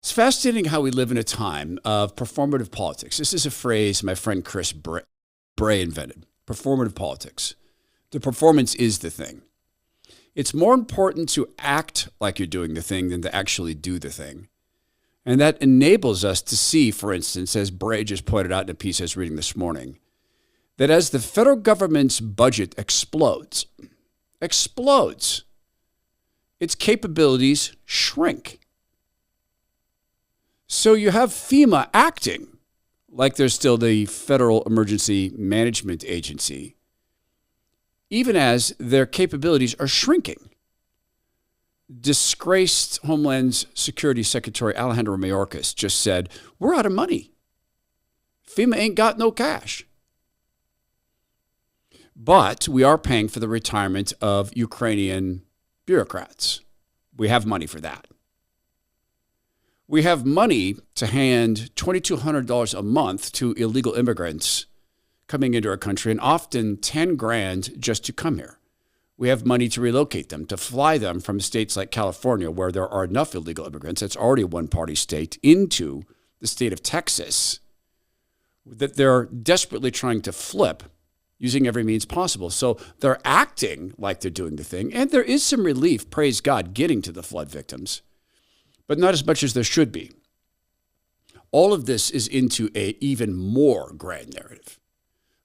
It's fascinating how we live in a time of performative politics. This is a phrase my friend Chris Bray invented. Performative politics. The performance is the thing. It's more important to act like you're doing the thing than to actually do the thing. And that enables us to see, for instance, as Bray just pointed out in a piece I was reading this morning, that as the federal government's budget explodes, its capabilities shrink. So you have FEMA acting like they're still the Federal Emergency Management Agency, even as their capabilities are shrinking. Disgraced Homeland Security Secretary Alejandro Mayorkas just said, we're out of money. FEMA ain't got no cash. But we are paying for the retirement of Ukrainian bureaucrats. We have money for that. We have money to hand $2,200 a month to illegal immigrants coming into our country, and often $10,000 just to come here. We have money to relocate them, to fly them from states like California, where there are enough illegal immigrants, that's already a one-party state, into the state of Texas, that they're desperately trying to flip using every means possible. So they're acting like they're doing the thing, and there is some relief, praise God, getting to the flood victims, but not as much as there should be. All of this is into an even more grand narrative.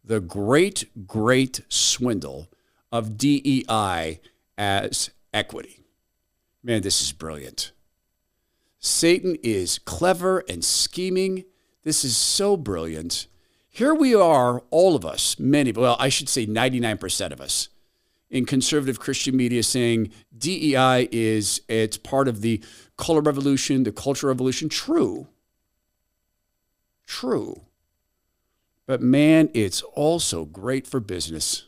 The great, great swindle of DEI as equity. Man, this is brilliant. Satan is clever and scheming. This is so brilliant. Here we are, all of us, I should say 99% of us, in conservative Christian media saying DEI it's part of the color revolution, the culture revolution. True. But man, it's also great for business.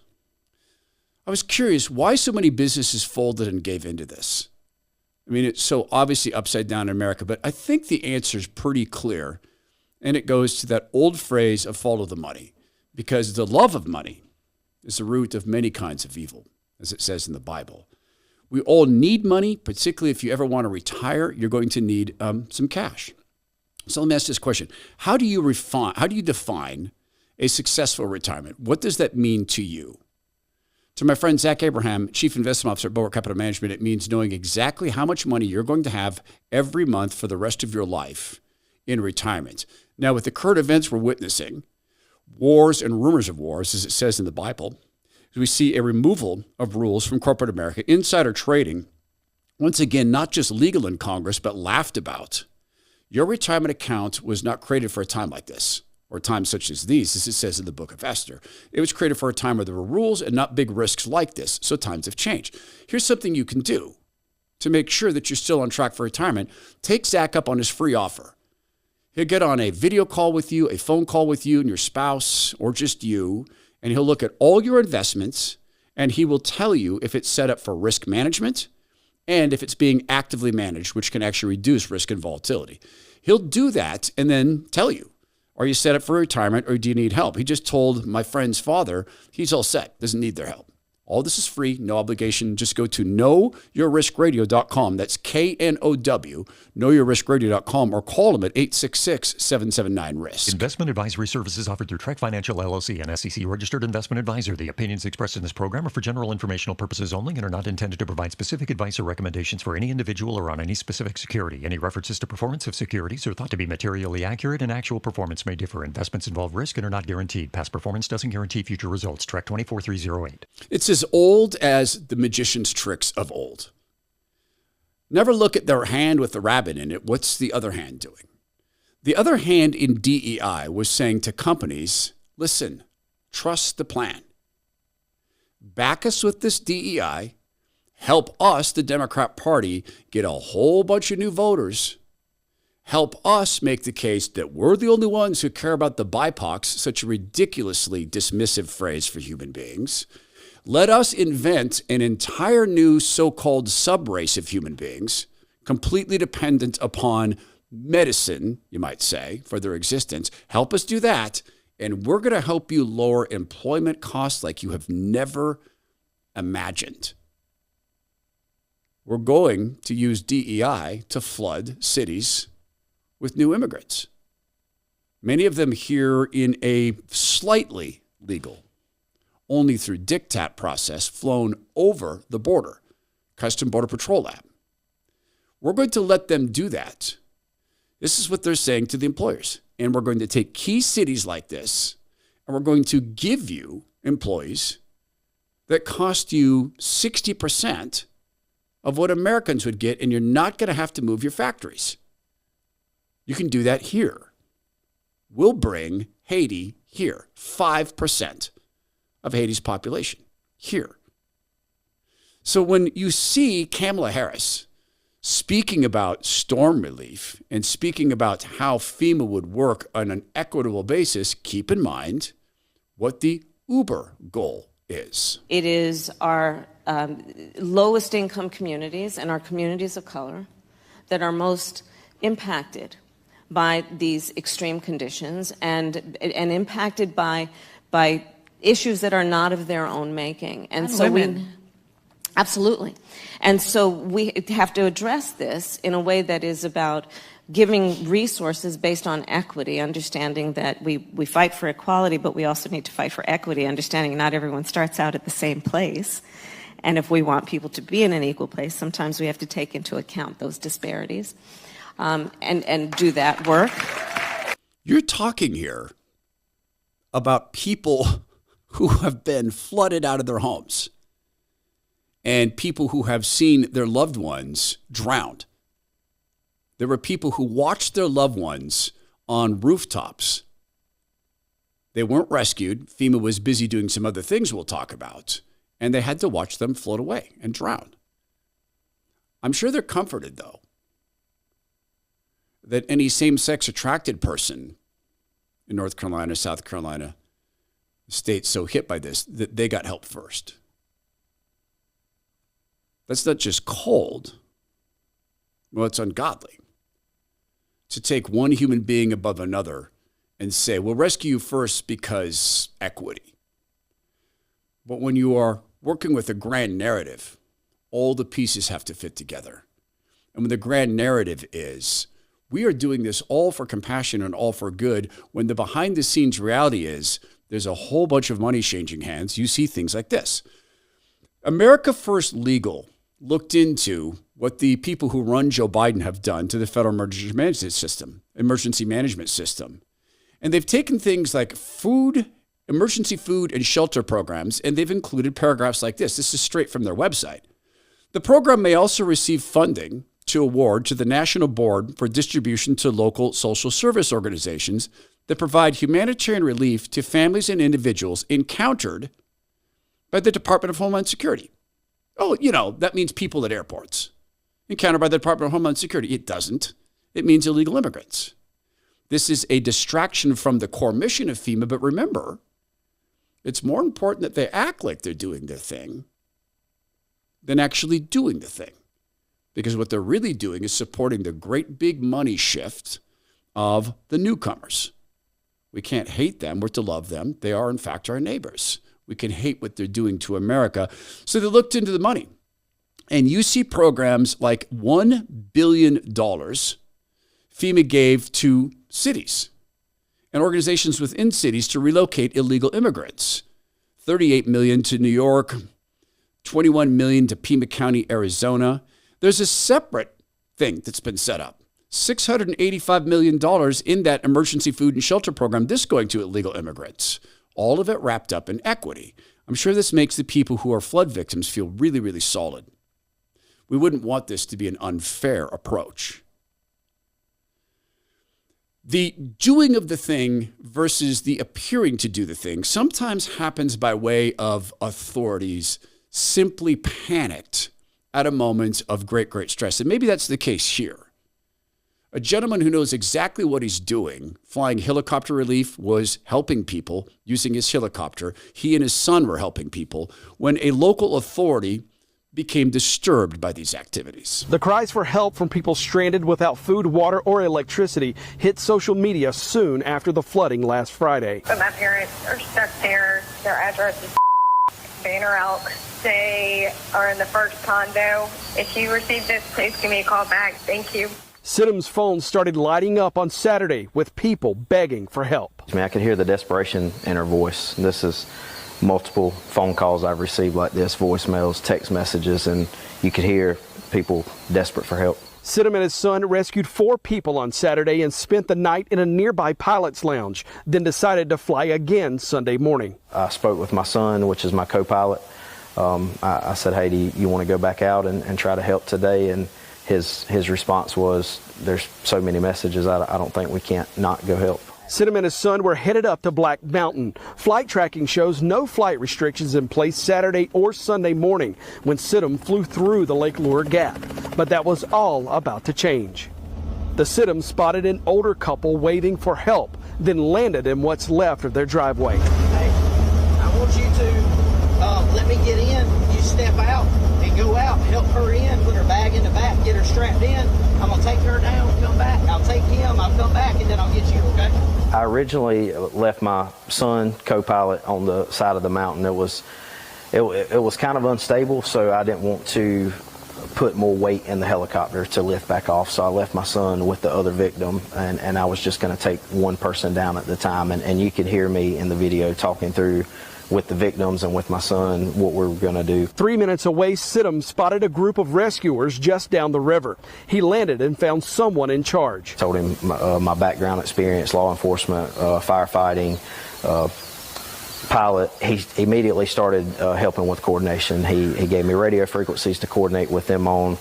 I was curious why so many businesses folded and gave into this. I mean, it's so obviously upside down in America, but I think the answer is pretty clear. And it goes to that old phrase of follow the money, because the love of money is the root of many kinds of evil, as it says in the Bible. We all need money, particularly if you ever want to retire, you're going to need some cash. So let me ask this question. How do you define a successful retirement? What does that mean to you? To my friend Zach Abraham, Chief Investment Officer at Bulwark Capital Management, it means knowing exactly how much money you're going to have every month for the rest of your life in retirement. Now, with the current events we're witnessing, wars and rumors of wars, as it says in the Bible, we see a removal of rules from corporate America, insider trading, once again, not just legal in Congress, but laughed about. Your retirement account was not created for a time like this, or times such as these, as it says in the book of Esther. It was created for a time where there were rules and not big risks like this, so times have changed. Here's something you can do to make sure that you're still on track for retirement. Take Zach up on his free offer. He'll get on a video call with you, a phone call with you and your spouse, or just you, and he'll look at all your investments, and he will tell you if it's set up for risk management and if it's being actively managed, which can actually reduce risk and volatility. He'll do that and then tell you, are you set up for retirement or do you need help? He just told my friend's father he's all set, doesn't need their help. All this is free, no obligation. Just go to knowyourriskradio.com. That's KNOW, knowyourriskradio.com, or call them at 866-779-RISK. Investment advisory services offered through Trek Financial LLC, an SEC-registered investment advisor. The opinions expressed in this program are for general informational purposes only and are not intended to provide specific advice or recommendations for any individual or on any specific security. Any references to performance of securities are thought to be materially accurate, and actual performance may differ. Investments involve risk and are not guaranteed. Past performance doesn't guarantee future results. Trek 24308. It's as old as the magician's tricks of old. Never look at their hand with the rabbit in it. What's the other hand doing? The other hand in DEI was saying to companies, listen, trust the plan. Back us with this DEI. Help us, the Democrat Party, get a whole bunch of new voters. Help us make the case that we're the only ones who care about the BIPOCs, such a ridiculously dismissive phrase for human beings. Let us invent an entire new so-called sub-race of human beings, completely dependent upon medicine, you might say, for their existence. Help us do that, and we're going to help you lower employment costs like you have never imagined. We're going to use DEI to flood cities with new immigrants. Many of them here in a slightly legal, only through diktat process, flown over the border, Custom Border Patrol Lab. We're going to let them do that. This is what they're saying to the employers. And we're going to take key cities like this, and we're going to give you employees that cost you 60% of what Americans would get, and you're not going to have to move your factories. You can do that here. We'll bring Haiti here, 5% of Haiti's population here. So when you see Kamala Harris speaking about storm relief and speaking about how FEMA would work on an equitable basis, keep in mind what the Uber goal is. It is our lowest income communities and our communities of color that are most impacted by these extreme conditions and impacted by issues that are not of their own making. And so women. Absolutely. And so we have to address this in a way that is about giving resources based on equity, understanding that we fight for equality, but we also need to fight for equity, understanding not everyone starts out at the same place. And if we want people to be in an equal place, sometimes we have to take into account those disparities and do that work. You're talking here about people who have been flooded out of their homes and people who have seen their loved ones drowned. There were people who watched their loved ones on rooftops. They weren't rescued. FEMA was busy doing some other things we'll talk about, and they had to watch them float away and drown. I'm sure they're comforted, though, that any same-sex attracted person in North Carolina, South Carolina, states so hit by this, that they got help first. That's not just cold. Well, it's ungodly to take one human being above another and say, we'll rescue you first because equity. But when you are working with a grand narrative, all the pieces have to fit together. And when the grand narrative is, we are doing this all for compassion and all for good, when the behind the scenes reality is there's a whole bunch of money changing hands, you see things like this. America First Legal looked into what the people who run Joe Biden have done to the federal emergency management system. And they've taken things like emergency food and shelter programs, and they've included paragraphs like this. This is straight from their website. The program may also receive funding to award to the National Board for Distribution to local social service organizations that provide humanitarian relief to families and individuals encountered by the Department of Homeland Security. Oh, that means people at airports encountered by the Department of Homeland Security. It doesn't. It means illegal immigrants. This is a distraction from the core mission of FEMA, but remember, it's more important that they act like they're doing their thing than actually doing the thing. Because what they're really doing is supporting the great big money shift of the newcomers. We can't hate them. We're to love them. They are, in fact, our neighbors. We can hate what they're doing to America. So they looked into the money. And you see programs like $1 billion FEMA gave to cities and organizations within cities to relocate illegal immigrants. $38 million to New York, $21 million to Pima County, Arizona. There's a separate thing that's been set up. $685 million in that emergency food and shelter program, this going to illegal immigrants. All of it wrapped up in equity. I'm sure this makes the people who are flood victims feel really, really solid. We wouldn't want this to be an unfair approach. The doing of the thing versus the appearing to do the thing sometimes happens by way of authorities simply panicked at a moment of great, great stress. And maybe that's the case here. A gentleman who knows exactly what he's doing, flying helicopter relief, was helping people using his helicopter. He and his son were helping people when a local authority became disturbed by these activities. The cries for help from people stranded without food, water, or electricity hit social media soon after the flooding last Friday. But my parents are stuck there. Their address is Banner Elk. They are in the first condo. If you receive this, please give me a call back. Thank you. Sidham's phone started lighting up on Saturday with people begging for help. I mean, I could hear the desperation in her voice. This is multiple phone calls I've received like this, voicemails, text messages, and you could hear people desperate for help. Sidham and his son rescued 4 people on Saturday and spent the night in a nearby pilot's lounge, then decided to fly again Sunday morning. I spoke with my son, which is my co-pilot. I said, hey, do you want to go back out and try to help today? And his response was, there's so many messages, I don't think we can't not go help. Sidham and his son were headed up to Black Mountain. Flight tracking shows no flight restrictions in place Saturday or Sunday morning when Sidham flew through the Lake Lure Gap. But that was all about to change. The Sidhams spotted an older couple waving for help, then landed in what's left of their driveway. Hey, I want you to let me get in. You step out and go out, help her in, put her bag in the back, get her strapped in. I'm going to take her down, come back. I'll take him, I'll come back, and then I'll get you, okay? I originally left my son, co-pilot, on the side of the mountain. It was kind of unstable, so I didn't want to put more weight in the helicopter to lift back off. So I left my son with the other victim, and I was just going to take one person down at the time. And you could hear me in the video talking through with the victims and with my son what we're going to do. 3 minutes away, Sidham spotted a group of rescuers just down the river. He landed and found someone in charge. Told him my background experience, law enforcement, firefighting, pilot. He immediately started helping with coordination. He gave me radio frequencies to coordinate with them on,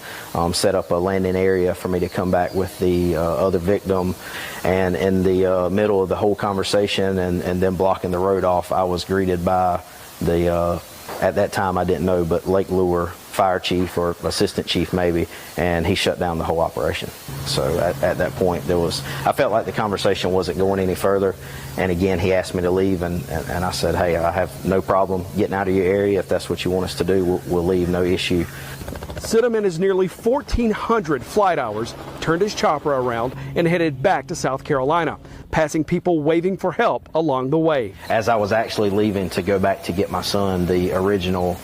set up a landing area for me to come back with the other victim. And in the middle of the whole conversation and then blocking the road off, I was greeted by the, at that time I didn't know, but Lake Lure fire chief or assistant chief maybe, and he shut down the whole operation. So at that point I felt like the conversation wasn't going any further, and again he asked me to leave, and I said, hey, I have no problem getting out of your area. If that's what you want us to do, we'll leave, no issue. Sidham and his nearly 1,400 flight hours turned his chopper around and headed back to South Carolina, passing people waving for help along the way. As I was actually leaving to go back to get my son, the original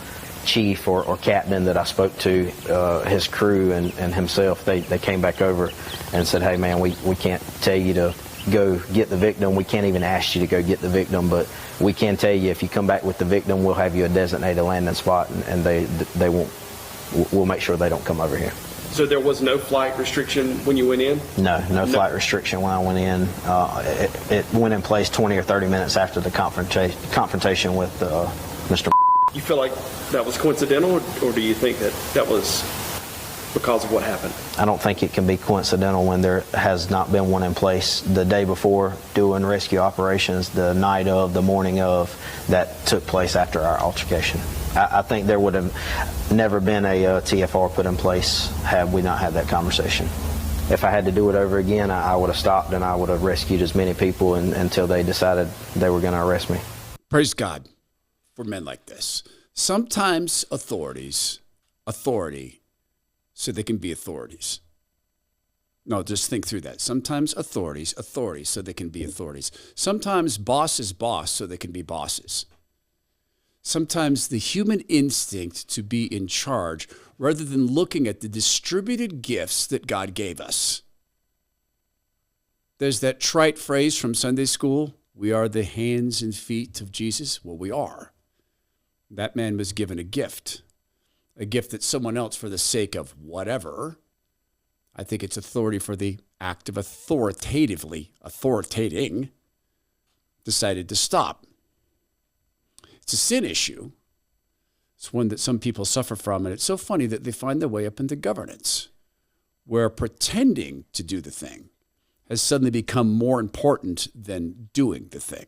chief or captain that I spoke to, his crew and himself, they came back over and said, hey man, we can't tell you to go get the victim. We can't even ask you to go get the victim, but we can tell you if you come back with the victim, we'll have you a designated landing spot, and they won't. We'll make sure they don't come over here. So there was no flight restriction when you went in? No flight restriction when I went in. It went in place 20 or 30 minutes after the confrontation with Mr. You feel like that was coincidental, or do you think that was because of what happened? I don't think it can be coincidental when there has not been one in place the day before doing rescue operations, the night of, the morning of, that took place after our altercation. I think there would have never been a TFR put in place had we not had that conversation. If I had to do it over again, I would have stopped and I would have rescued as many people until they decided they were going to arrest me. Praise God for men like this. Sometimes authority so they can be authorities. No, just think through that. Sometimes authority so they can be authorities. Sometimes boss so they can be bosses. Sometimes the human instinct to be in charge rather than looking at the distributed gifts that God gave us. There's that trite phrase from Sunday school, we are the hands and feet of Jesus. Well, we are. That man was given a gift that someone else, for the sake of whatever, I think it's authority for the act of authoritating, decided to stop. It's a sin issue. It's one that some people suffer from, and it's so funny that they find their way up into governance, where pretending to do the thing has suddenly become more important than doing the thing.